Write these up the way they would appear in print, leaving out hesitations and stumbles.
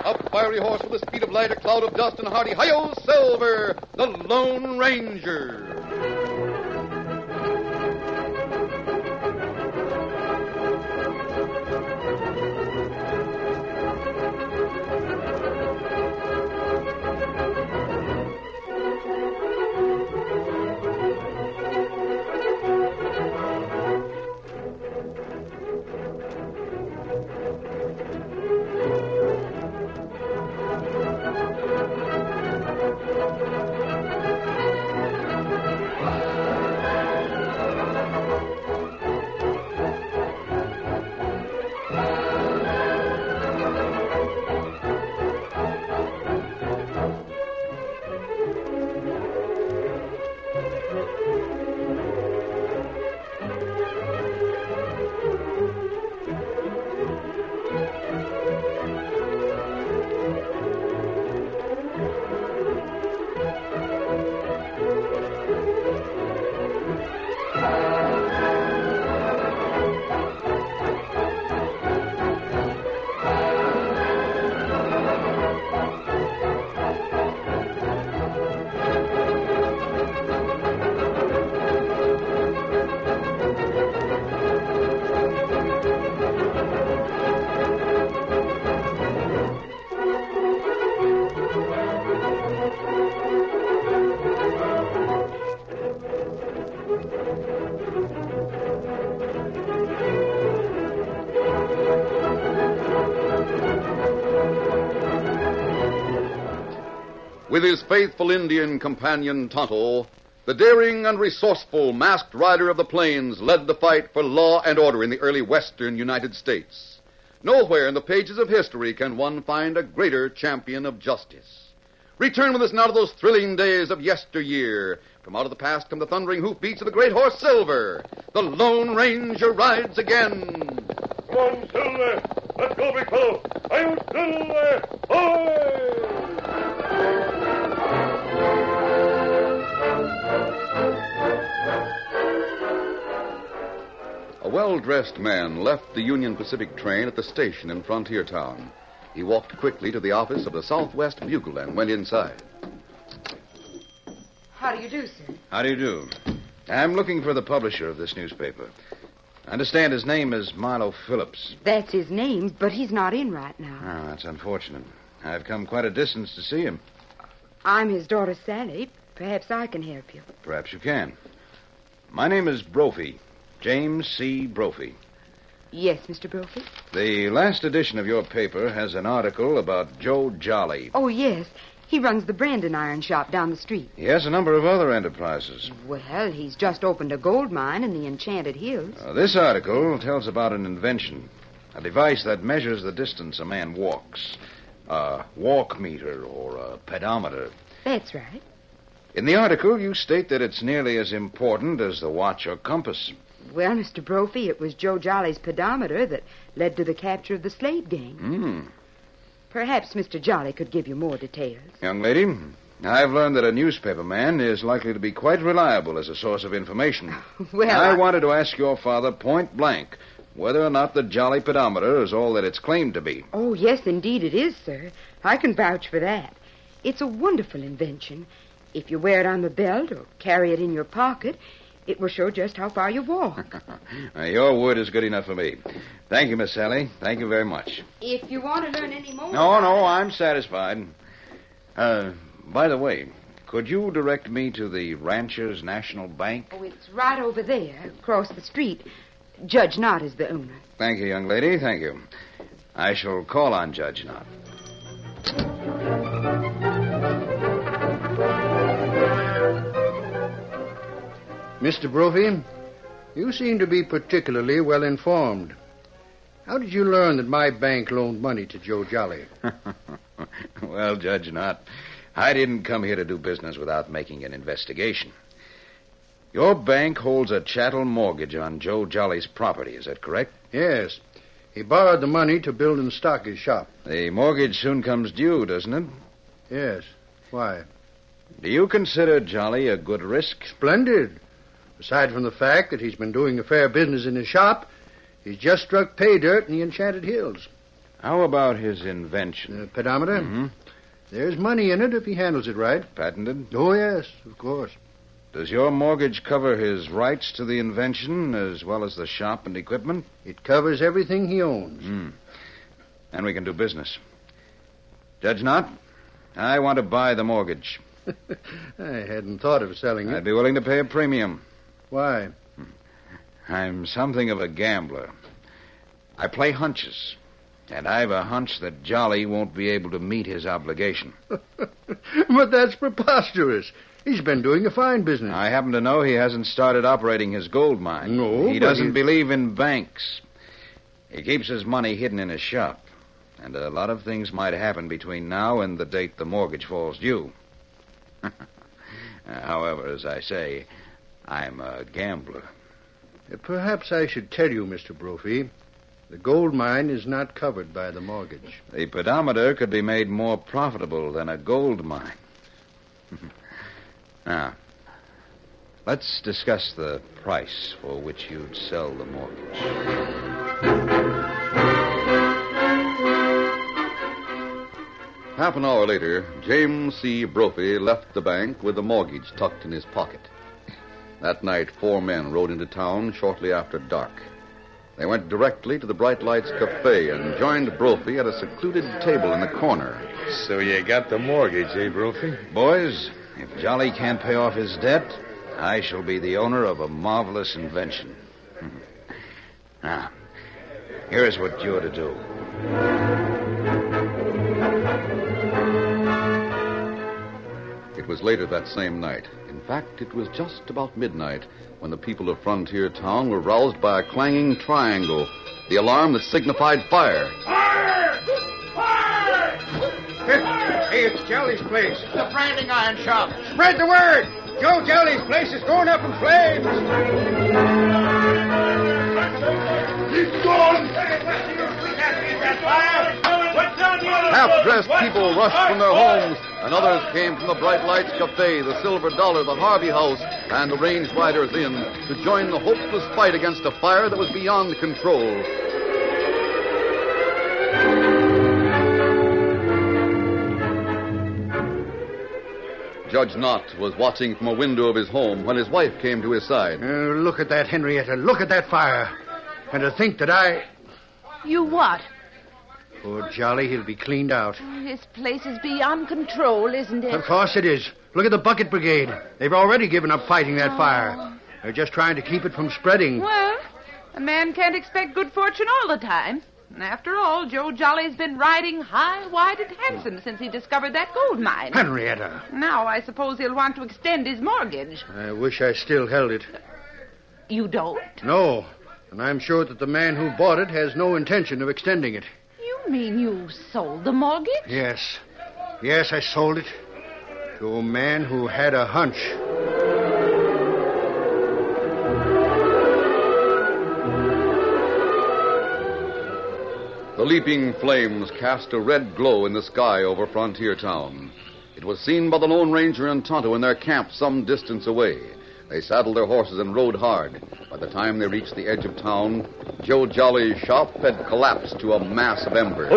A fiery horse with the speed of light, a cloud of dust, and a hearty hi-yo, Silver, the Lone Ranger. With his faithful Indian companion Tonto, the daring and resourceful masked rider of the plains led the fight for law and order in the early western United States. Nowhere in the pages of history can one find a greater champion of justice. Return with us now to those thrilling days of yesteryear. From out of the past come the thundering hoofbeats of the great horse Silver. The Lone Ranger rides again. Come on, Silver. Let's go, big fellow. I'm Silver. Ahoy! A well-dressed man left the Union Pacific train at the station in Frontier Town. He walked quickly to the office of the Southwest Bugle and went inside. How do you do, sir? How do you do? I'm looking for the publisher of this newspaper. I understand his name is Milo Phillips. That's his name, but he's not in right now. Oh, that's unfortunate. I've come quite a distance to see him. I'm his daughter, Sally. Perhaps I can help you. Perhaps you can. My name is Brophy. James C. Brophy. Yes, Mr. Brophy? The last edition of your paper has an article about Joe Jolly. Oh, yes. He runs the Brandon Iron Shop down the street. He has a number of other enterprises. Well, he's just opened a gold mine in the Enchanted Hills. This article tells about an invention, a device that measures the distance a man walks, a walk meter or a pedometer. That's right. In the article, you state that it's nearly as important as the watch or compass. Well, Mr. Brophy, it was Joe Jolly's pedometer that led to the capture of the slave gang. Perhaps Mr. Jolly could give you more details. Young lady, I've learned that a newspaper man is likely to be quite reliable as a source of information. Well, I wanted to ask your father point blank whether or not the Jolly pedometer is all that it's claimed to be. Oh, yes, indeed it is, sir. I can vouch for that. It's a wonderful invention. If you wear it on the belt or carry it in your pocket, it will show just how far you walk. Your word is good enough for me. Thank you, Miss Sally. Thank you very much. If you want to learn any more... No, I'm satisfied. By the way, could you direct me to the Ranchers National Bank? Oh, it's right over there, across the street. Judge Knott is the owner. Thank you, young lady. Thank you. I shall call on Judge Knott. Mr. Brophy, you seem to be particularly well informed. How did you learn that my bank loaned money to Joe Jolly? Well, Judge Knott, I didn't come here to do business without making an investigation. Your bank holds a chattel mortgage on Joe Jolly's property, is that correct? Yes. He borrowed the money to build and stock his shop. The mortgage soon comes due, doesn't it? Yes. Why? Do you consider Jolly a good risk? Splendid. Aside from the fact that he's been doing a fair business in his shop, He's just struck pay dirt in the Enchanted Hills. How about his invention? The pedometer? Mm-hmm. There's money in it if he handles it right. Patented? Oh, yes, of course. Does your mortgage cover his rights to the invention as well as the shop and equipment? It covers everything he owns. And we can do business. Judge Knott, I want to buy the mortgage. I hadn't thought of selling it. I'd be willing to pay a premium. Why? I'm something of a gambler. I play hunches. And I've a hunch that Jolly won't be able to meet his obligation. But that's preposterous. He's been doing a fine business. I happen to know he hasn't started operating his gold mine. No, he doesn't believe in banks. He keeps his money hidden in his shop. And a lot of things might happen between now and the date the mortgage falls due. However, as I say, I'm a gambler. Perhaps I should tell you, Mr. Brophy, the gold mine is not covered by the mortgage. The pedometer could be made more profitable than a gold mine. Now, let's discuss the price for which you'd sell the mortgage. Half an hour later, James C. Brophy left the bank with the mortgage tucked in his pocket. That night, 4 men rode into town shortly after dark. They went directly to the Bright Lights Cafe and joined Brophy at a secluded table in the corner. So you got the mortgage, eh, Brophy? Boys, if Jolly can't pay off his debt, I shall be the owner of a marvelous invention. Now, here's what you're to do. It was later that same night. In fact, it was just about midnight when the people of Frontier Town were roused by a clanging triangle, the alarm that signified fire. Fire! Fire! Hey, it's Jolly's place, the branding iron shop. Spread the word! Joe Jolly's place is going up in flames. He's gone! Half-dressed people rushed from their homes, and others came from the Bright Lights Cafe, the Silver Dollar, the Harvey House, and the Range Riders Inn to join the hopeless fight against a fire that was beyond control. Judge Knott was watching from a window of his home when his wife came to his side. Look at that, Henrietta. Look at that fire. And to think that I... You what? Poor Jolly, he'll be cleaned out. This place is beyond control, isn't it? Of course it is. Look at the bucket brigade. They've already given up fighting that fire. They're just trying to keep it from spreading. Well, a man can't expect good fortune all the time. And after all, Joe Jolly's been riding high, wide, and handsome since he discovered that gold mine. Henrietta. Now I suppose he'll want to extend his mortgage. I wish I still held it. You don't? No. And I'm sure that the man who bought it has no intention of extending it. You mean you sold the mortgage? Yes. Yes, I sold it to a man who had a hunch. The leaping flames cast a red glow in the sky over Frontier Town. It was seen by the Lone Ranger and Tonto in their camp some distance away. They saddled their horses and rode hard. By the time they reached the edge of town, Joe Jolly's shop had collapsed to a mass of embers.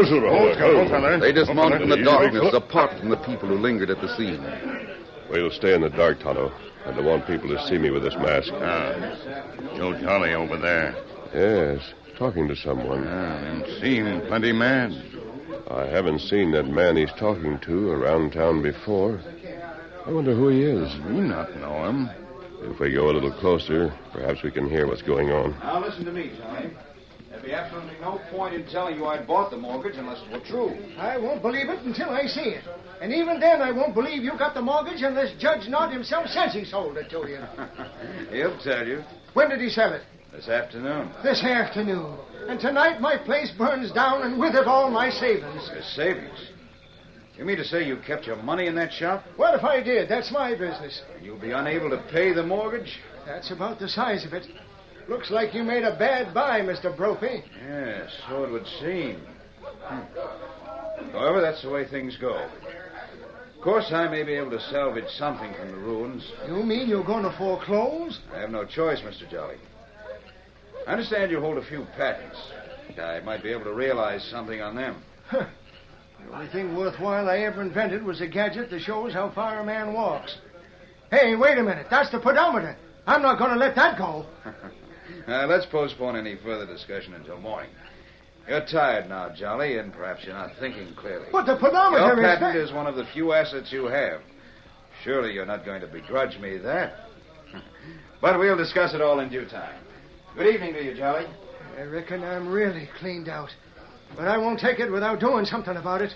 They dismounted in the darkness, apart from the people who lingered at the scene. We'll stay in the dark, Tonto. I don't want people to see me with this mask. Joe Jolly over there. Yes, talking to someone. And see him plenty mad. I haven't seen that man he's talking to around town before. I wonder who he is. You not know him. If we go a little closer, perhaps we can hear what's going on. Now, listen to me, Johnny. There'd be absolutely no point in telling you I'd bought the mortgage unless it were true. I won't believe it until I see it. And even then, I won't believe you got the mortgage unless Judge Knott himself says he sold it to you. He'll tell you. When did he sell it? This afternoon. This afternoon. And tonight my place burns down, and with it all my savings. His savings? You mean to say you kept your money in that shop? What if I did? That's my business. And you'll be unable to pay the mortgage? That's about the size of it. Looks like you made a bad buy, Mr. Brophy. Yes, so it would seem. However, that's the way things go. Of course, I may be able to salvage something from the ruins. You mean you're going to foreclose? I have no choice, Mr. Jolly. I understand you hold a few patents. I might be able to realize something on them. The only thing worthwhile I ever invented was a gadget that shows how far a man walks. Hey, wait a minute. That's the pedometer. I'm not going to let that go. Let's postpone any further discussion until morning. You're tired now, Jolly, and perhaps you're not thinking clearly. But the pedometer Your patent is one of the few assets you have. Surely you're not going to begrudge me that. But we'll discuss it all in due time. Good evening to you, Jolly. I reckon I'm really cleaned out. But I won't take it without doing something about it.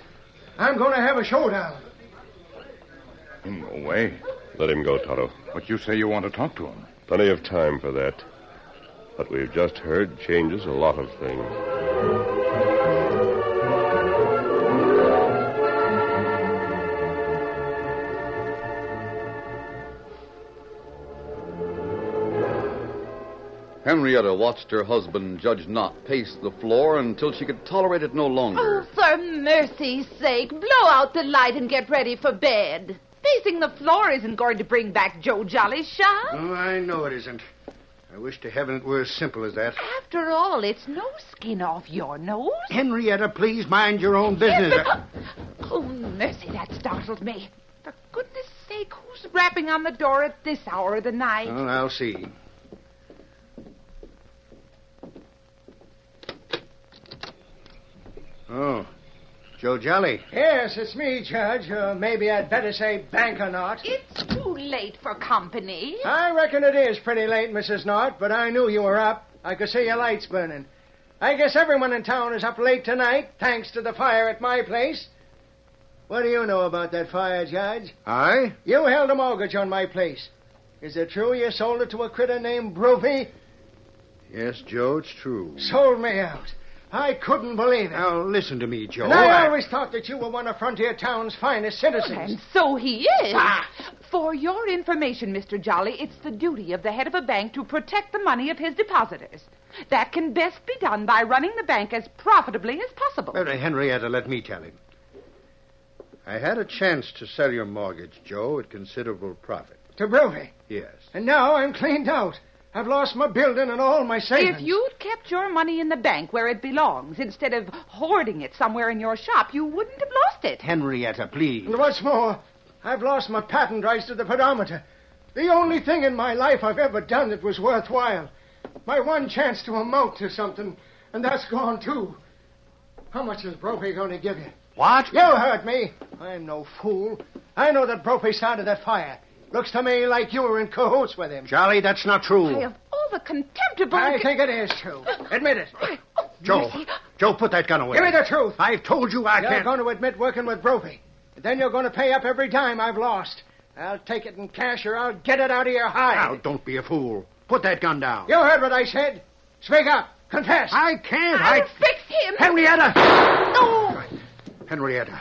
I'm going to have a showdown. No way. Let him go, Tonto. But you say you want to talk to him. Plenty of time for that. What we've just heard changes a lot of things. Henrietta watched her husband, Judge Knott, pace the floor until she could tolerate it no longer. Oh, for mercy's sake, blow out the light and get ready for bed. Pacing the floor isn't going to bring back Joe Jolly's shine. Oh, I know it isn't. I wish to heaven it were as simple as that. After all, it's no skin off your nose. Henrietta, please mind your own business. Oh, mercy, that startled me. For goodness sake, who's rapping on the door at this hour of the night? Well, I'll see. Oh, Joe Jolly. Yes, it's me, Judge. Maybe I'd better say bank or not. It's too late for company. I reckon it is pretty late, Mrs. Knott, but I knew you were up. I could see your lights burning. I guess everyone in town is up late tonight, thanks to the fire at my place. What do you know about that fire, Judge? I? You held a mortgage on my place. Is it true you sold it to a critter named Brophy? Yes, Joe, it's true. Sold me out. I couldn't believe it. Now, listen to me, Joe. And I always thought that you were one of Frontier Town's finest citizens. And so he is. For your information, Mr. Jolly, it's the duty of the head of a bank to protect the money of his depositors. That can best be done by running the bank as profitably as possible. Well, Henrietta, let me tell him. I had a chance to sell your mortgage, Joe, at considerable profit. To Brophy? Yes. And now I'm cleaned out. I've lost my building and all my savings. If you'd kept your money in the bank where it belongs instead of hoarding it somewhere in your shop, you wouldn't have lost it. Henrietta, please. And what's more, I've lost my patent rights to the pedometer. The only thing in my life I've ever done that was worthwhile. My one chance to amount to something, and that's gone, too. How much is Brophy going to give you? What? You heard me. I'm no fool. I know that Brophy started that fire. Looks to me like you were in cahoots with him. Jolly, that's not true. I have all the contemptible... I think it is true. Admit it. Joe, Joe, put that gun away. Give me the truth. I've told you I You're can't... going to admit working with Brophy. Then you're going to pay up every dime I've lost. I'll take it in cash or I'll get it out of your hide. Now, don't be a fool. Put that gun down. You heard what I said. Speak up. Confess. I can't. I'll fix him. Henrietta! No! Henrietta.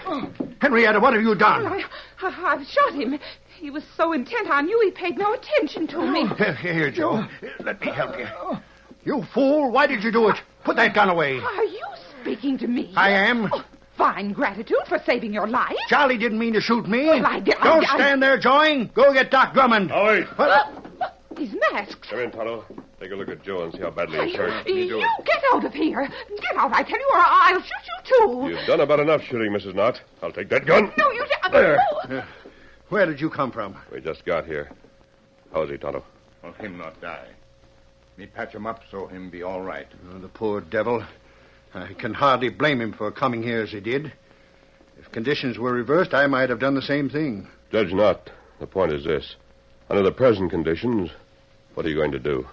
Henrietta, what have you done? I've shot him. He was so intent on you, he paid no attention to me. Here, Joe. Let me help you. You fool. Why did you do it? Put that gun away. Are you speaking to me? I am. Oh, fine gratitude for saving your life. Charlie didn't mean to shoot me. Well, Don't stand there jawing. Go get Doc Drummond. Oh, wait. He's masked. Come in, Tonto. Take a look at Joe and see how badly he's hurt. You get out of here. Get out, I tell you, or I'll shoot you, too. You've done about enough shooting, Mrs. Knott. I'll take that gun. No, you... There. No. Where did you come from? We just got here. How is he, Tonto? Well, him not die. Me patch him up so him be all right. Oh, the poor devil. I can hardly blame him for coming here as he did. If conditions were reversed, I might have done the same thing. Judge Knott, the point is this. Under the present conditions, what are you going to do?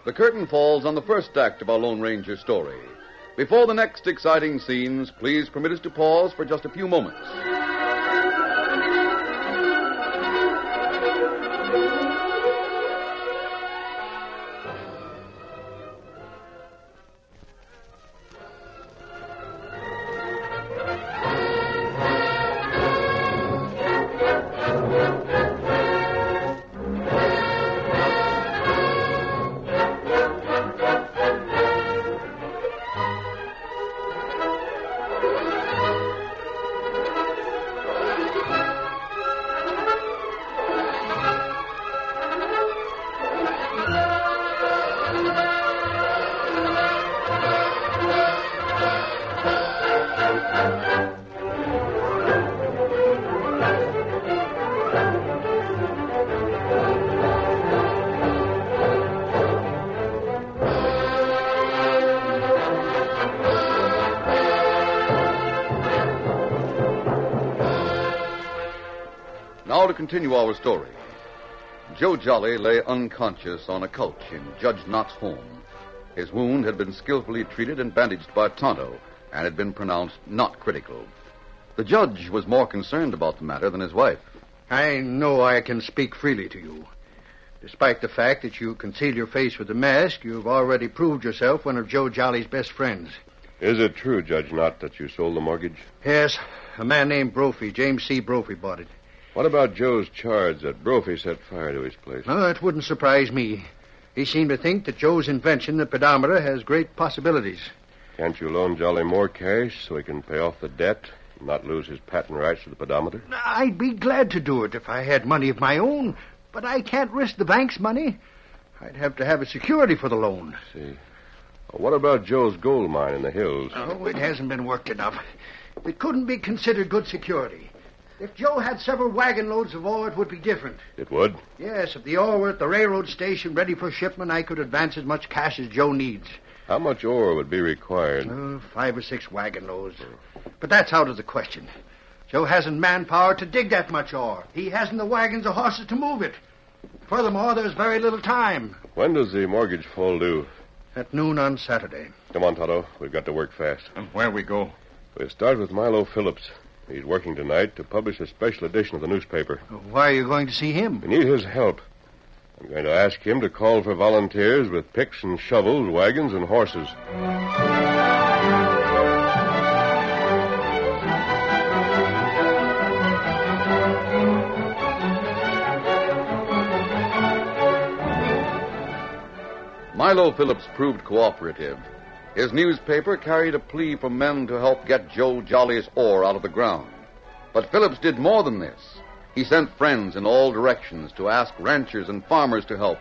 The curtain falls on the first act of our Lone Ranger story. Before the next exciting scenes, please permit us to pause for just a few moments. Now to continue our story. Joe Jolly lay unconscious on a couch in Judge Knott's home. His wound had been skillfully treated and bandaged by Tonto and had been pronounced not critical. The judge was more concerned about the matter than his wife. I know I can speak freely to you. Despite the fact that you conceal your face with a mask, you've already proved yourself one of Joe Jolly's best friends. Is it true, Judge Knott, that you sold the mortgage? Yes, a man named Brophy, James C. Brophy, bought it. What about Joe's charge that Brophy set fire to his place? No, it wouldn't surprise me. He seemed to think that Joe's invention, the pedometer, has great possibilities. Can't you loan Jolly more cash so he can pay off the debt and not lose his patent rights to the pedometer? I'd be glad to do it if I had money of my own, but I can't risk the bank's money. I'd have to have a security for the loan. See. What about Joe's gold mine in the hills? Oh, it hasn't been worked enough. It couldn't be considered good security. If Joe had several wagon loads of ore, it would be different. It would? Yes, if the ore were at the railroad station ready for shipment, I could advance as much cash as Joe needs. How much ore would be required? 5 or 6 wagon loads. But that's out of the question. Joe hasn't manpower to dig that much ore. He hasn't the wagons or horses to move it. Furthermore, there's very little time. When does the mortgage fall due? At noon on Saturday. Come on, Tonto. We've got to work fast. And where we go? We'll start with Milo Phillips. He's working tonight to publish a special edition of the newspaper. Why are you going to see him? We need his help. I'm going to ask him to call for volunteers with picks and shovels, wagons, and horses. Milo Phillips proved cooperative. His newspaper carried a plea for men to help get Joe Jolly's ore out of the ground. But Phillips did more than this. He sent friends in all directions to ask ranchers and farmers to help.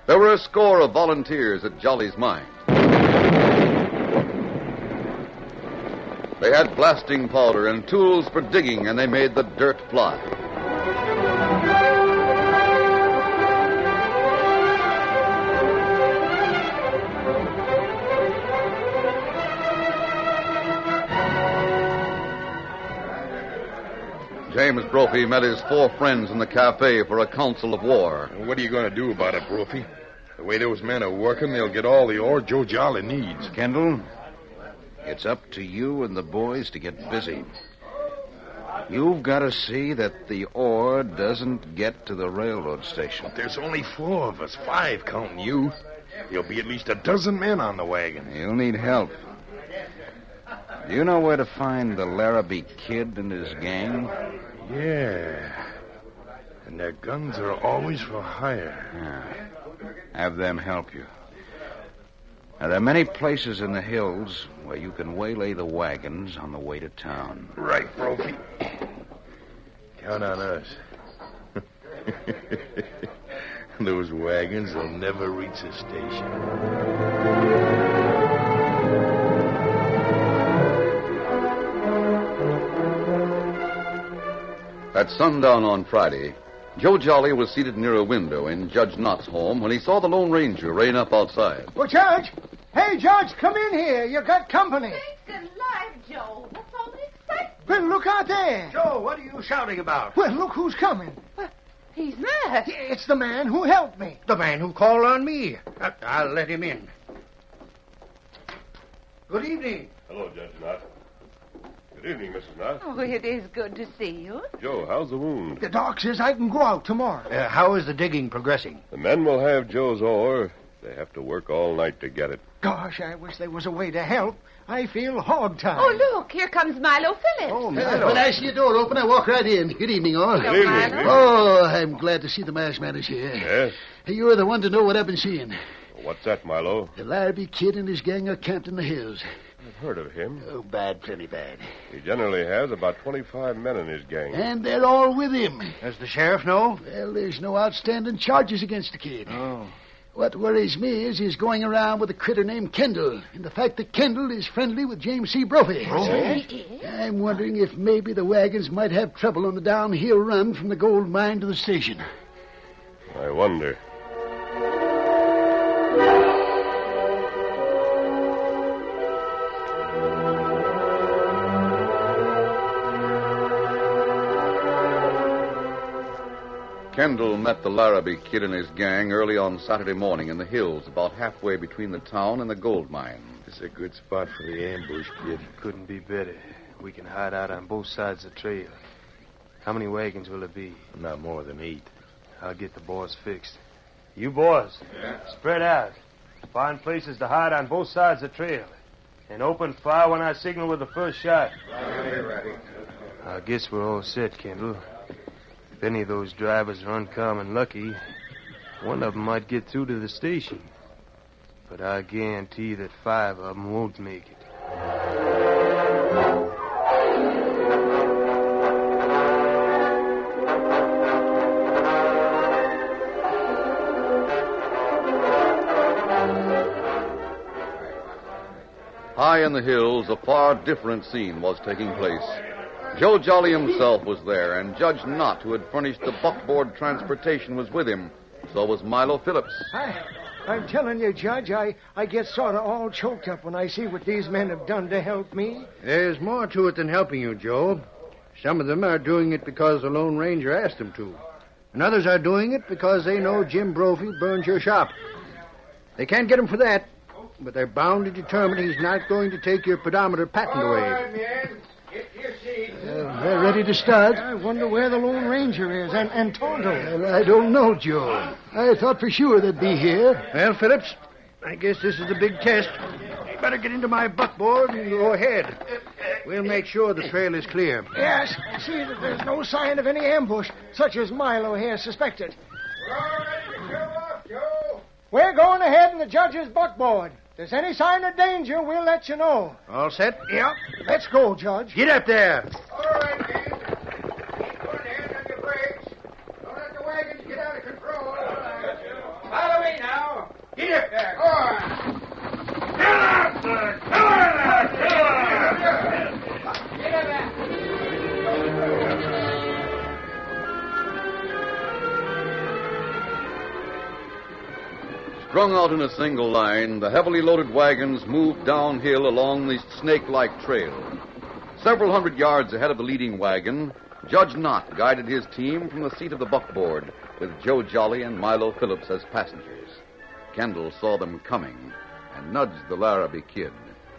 There were a score of volunteers at Jolly's mine. They had blasting powder and tools for digging, and they made the dirt fly. James Brophy met his 4 friends in the cafe for a council of war. What are you going to do about it, Brophy? The way those men are working, they'll get all the ore Joe Jolly needs. Kendall, it's up to you and the boys to get busy. You've got to see that the ore doesn't get to the railroad station. But there's only 4 of us, 5 counting you. There'll be at least a dozen men on the wagon. You'll need help. Do you know where to find the Larrabee Kid and his gang? Yeah. And their guns are always for hire. Yeah. Have them help you. Now, there are many places in the hills where you can waylay the wagons on the way to town. Right, Brophy. Count on us. Those wagons will never reach the station. At sundown on Friday, Joe Jolly was seated near a window in Judge Knott's home when he saw the Lone Ranger rein up outside. Well, Judge! Hey, Judge, come in here. You got company. Thanks alive, Joe. What's all the excitement? Well, look out there. Joe, what are you shouting about? Well, look who's coming. He's mad. It's the man who helped me. The man who called on me. I'll let him in. Good evening. Hello, Judge Knott. Good evening, Mrs. Knott. Oh, it is good to see you. Joe, how's the wound? The doc says I can go out tomorrow. How is the digging progressing? The men will have Joe's ore. They have to work all night to get it. Gosh, I wish there was a way to help. I feel hog-tied. Oh, look, here comes Milo Phillips. Oh, Milo. When I see the door open, I walk right in. Good evening, all. Hello, Good evening. Milo. Oh, I'm glad to see the masked man is here. Yes? You're the one to know what I've been seeing. What's that, Milo? The Larrabee Kid and his gang are camped in the hills. I've heard of him. Oh, bad, plenty bad. He generally has about 25 men in his gang. And they're all with him. Does the sheriff know? Well, there's no outstanding charges against the kid. Oh. What worries me is he's going around with a critter named Kendall, and the fact that Kendall is friendly with James C. Brophy. I'm wondering if maybe the wagons might have trouble on the downhill run from the gold mine to the station. I wonder. Kendall met the Larrabee Kid and his gang early on Saturday morning in the hills, about halfway between the town and the gold mine. This is a good spot for the ambush, kid. Couldn't be better. We can hide out on both sides of the trail. How many wagons will it be? Not more than 8. I'll get the boys fixed. You boys, spread out. Find places to hide on both sides of the trail. And open fire when I signal with the first shot. I guess we're all set, Kendall. If any of those drivers are uncommon lucky, one of them might get through to the station. But I guarantee that 5 of them won't make it. High in the hills, a far different scene was taking place. Joe Jolly himself was there, and Judge Knott, who had furnished the buckboard transportation, was with him. So was Milo Phillips. I'm telling you, Judge, I get sort of all choked up when I see what these men have done to help me. There's more to it than helping you, Joe. Some of them are doing it because the Lone Ranger asked them to. And others are doing it because they know Jim Brophy burned your shop. They can't get him for that, but they're bound to determine he's not going to take your pedometer patent away. All right, men. Get to your seats. They're ready to start. I wonder where the Lone Ranger is, and Tonto. Well, I don't know, Joe. I thought for sure they'd be here. Well, Phillips, I guess this is the big test. You better get into my buckboard and go ahead. We'll make sure the trail is clear. Yes, see that there's no sign of any ambush, such as Milo here suspected. We're all ready to show off, Joe. We're going ahead in the judge's buckboard. If there's any sign of danger, we'll let you know. All set? Yep. Let's go, Judge. Get up there. All right, men. Keep putting hands on your brakes. Don't let the wagons get out of control. Follow me now. Get up there. Go on. Get up there. Come on now. Get up there. Strung out in a single line, the heavily loaded wagons moved downhill along the snake-like trail. Several hundred yards ahead of the leading wagon, Judge Knott guided his team from the seat of the buckboard, with Joe Jolly and Milo Phillips as passengers. Kendall saw them coming and nudged the Larrabee Kid.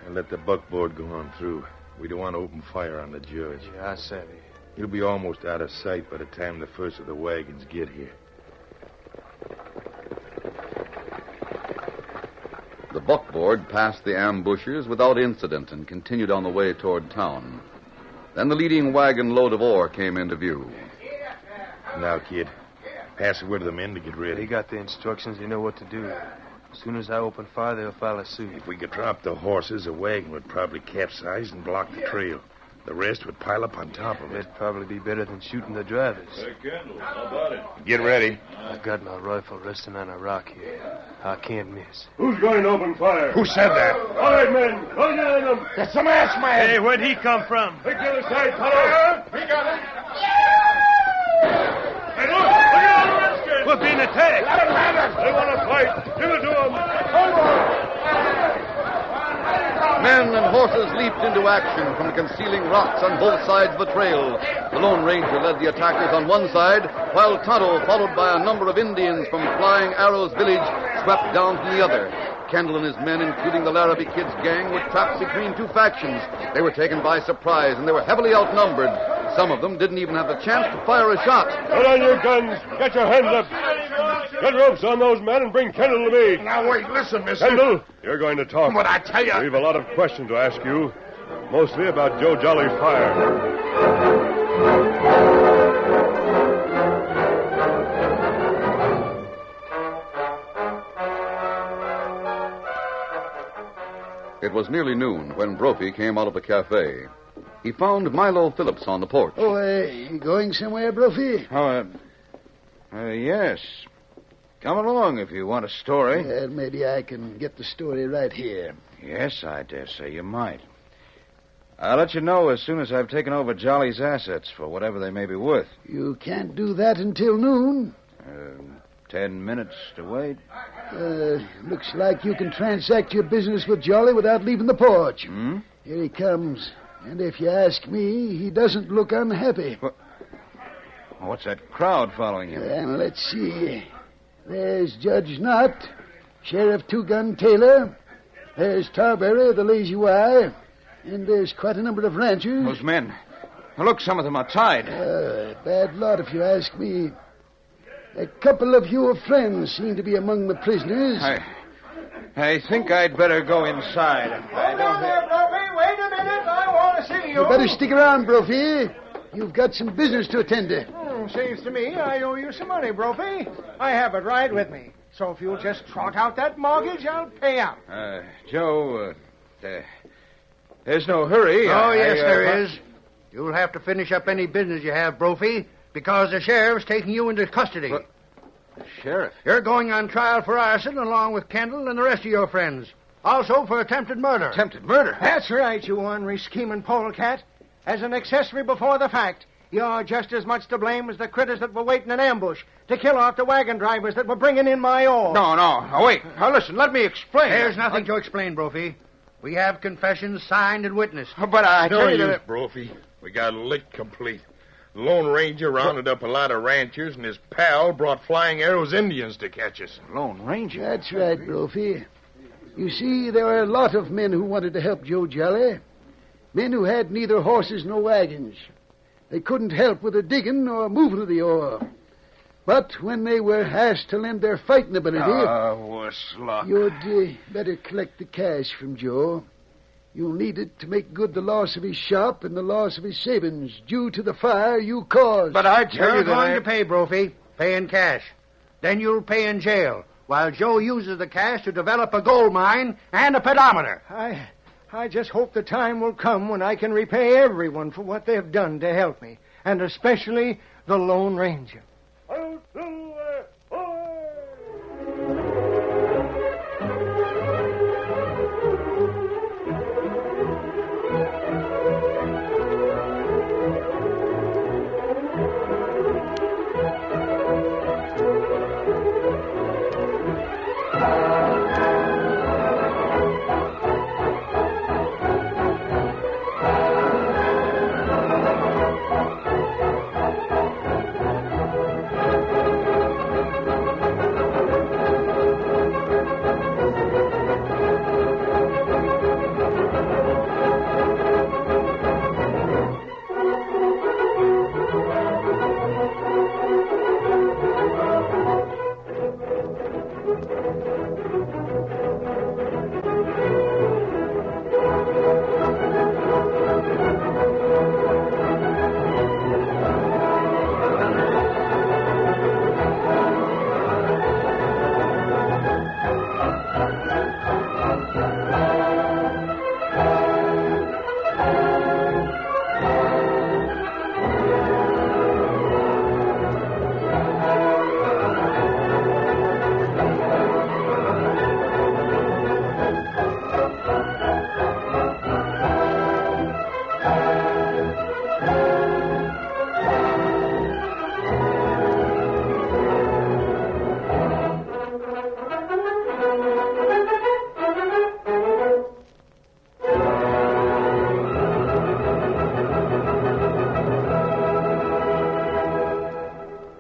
And let the buckboard go on through. We don't want to open fire on the judge. Yeah, I savvy. He'll be almost out of sight by the time the first of the wagons get here. The buckboard passed the ambushers without incident and continued on the way toward town. Then the leading wagon load of ore came into view. Now, kid, pass it word to the men to get ready. They got the instructions. They know what to do. As soon as I open fire, they'll follow suit. If we could drop the horses, the wagon would probably capsize and block the trail. The rest would pile up on top of it. That'd probably be better than shooting the drivers. Hey, Kendall, how about it? Get ready. I got my rifle resting on a rock here. I can't miss. Who's going to open fire? Who said that? All right, men. Go get them. That's some ass man. Hey, where'd he come from? Take the other side, fellow. We got it. Hey, look at all the redskins. We're being attacked. Let him have it. They want to fight. Give it to them. Men and horses leaped into action from the concealing rocks on both sides of the trail. The Lone Ranger led the attackers on one side, while Tonto, followed by a number of Indians from Flying Arrow's village, swept down from the other. Kendall and his men, including the Larrabee Kid's gang, were trapped between two factions. They were taken by surprise, and they were heavily outnumbered. Some of them didn't even have the chance to fire a shot. Put on your guns. Get your hands up. Get ropes on those men and bring Kendall to me. Now, wait, listen, mister. Kendall, you're going to talk. What I tell you. We've a lot of questions to ask you, mostly about Joe Jolly's fire. It was nearly noon when Brophy came out of the cafe. He found Milo Phillips on the porch. Oh, going somewhere, Brophy? Yes. Come along if you want a story. Well, maybe I can get the story right here. Yes, I dare say you might. I'll let you know as soon as I've taken over Jolly's assets for whatever they may be worth. You can't do that until noon. 10 minutes to wait. Looks like you can transact your business with Jolly without leaving the porch. Hmm? Here he comes. And if you ask me, he doesn't look unhappy. What's that crowd following him? And let's see. There's Judge Knott, Sheriff Two-Gun Taylor. There's Tarberry of the Lazy Y. And there's quite a number of ranchers. Those men. Look, some of them are tied. Bad lot, if you ask me. A couple of your friends seem to be among the prisoners. I think I'd better go inside. Hold on there, Brophy. Wait a minute. I want to see you. You better stick around, Brophy. You've got some business to attend to. Seems to me I owe you some money, Brophy. I have it right with me. So if you'll just trot out that mortgage, I'll pay out. Joe, there's no hurry. Yes, there is. You'll have to finish up any business you have, Brophy, because the sheriff's taking you into custody. What? Sheriff? You're going on trial for arson along with Kendall and the rest of your friends. Also for attempted murder. Attempted murder? That's right, you ornery scheming polecat. As an accessory before the fact, you're just as much to blame as the critters that were waiting in ambush to kill off the wagon drivers that were bringing in my ore. No. Now, wait. Now, listen, let me explain. There's nothing to explain, Brophy. We have confessions signed and witnessed. But I No tell you use, that... Brophy. We got licked complete. The Lone Ranger rounded up a lot of ranchers, and his pal brought Flying Arrows Indians to catch us. Lone Ranger? That's right, Brophy. You see, there were a lot of men who wanted to help Joe Jolly. Men who had neither horses nor wagons. They couldn't help with the digging or moving of the ore. But when they were asked to lend their fighting ability... worse luck. You'd better collect the cash from Joe. You'll need it to make good the loss of his shop and the loss of his savings due to the fire you caused. But I tell You're you that going to pay, Brophy. Pay in cash. Then you'll pay in jail, while Joe uses the cash to develop a gold mine and a pedometer. I just hope the time will come when I can repay everyone for what they've done to help me, and especially the Lone Ranger.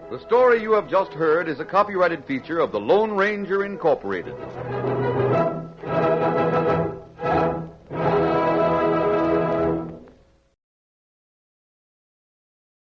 The story you have just heard is a copyrighted feature of the Lone Ranger Incorporated.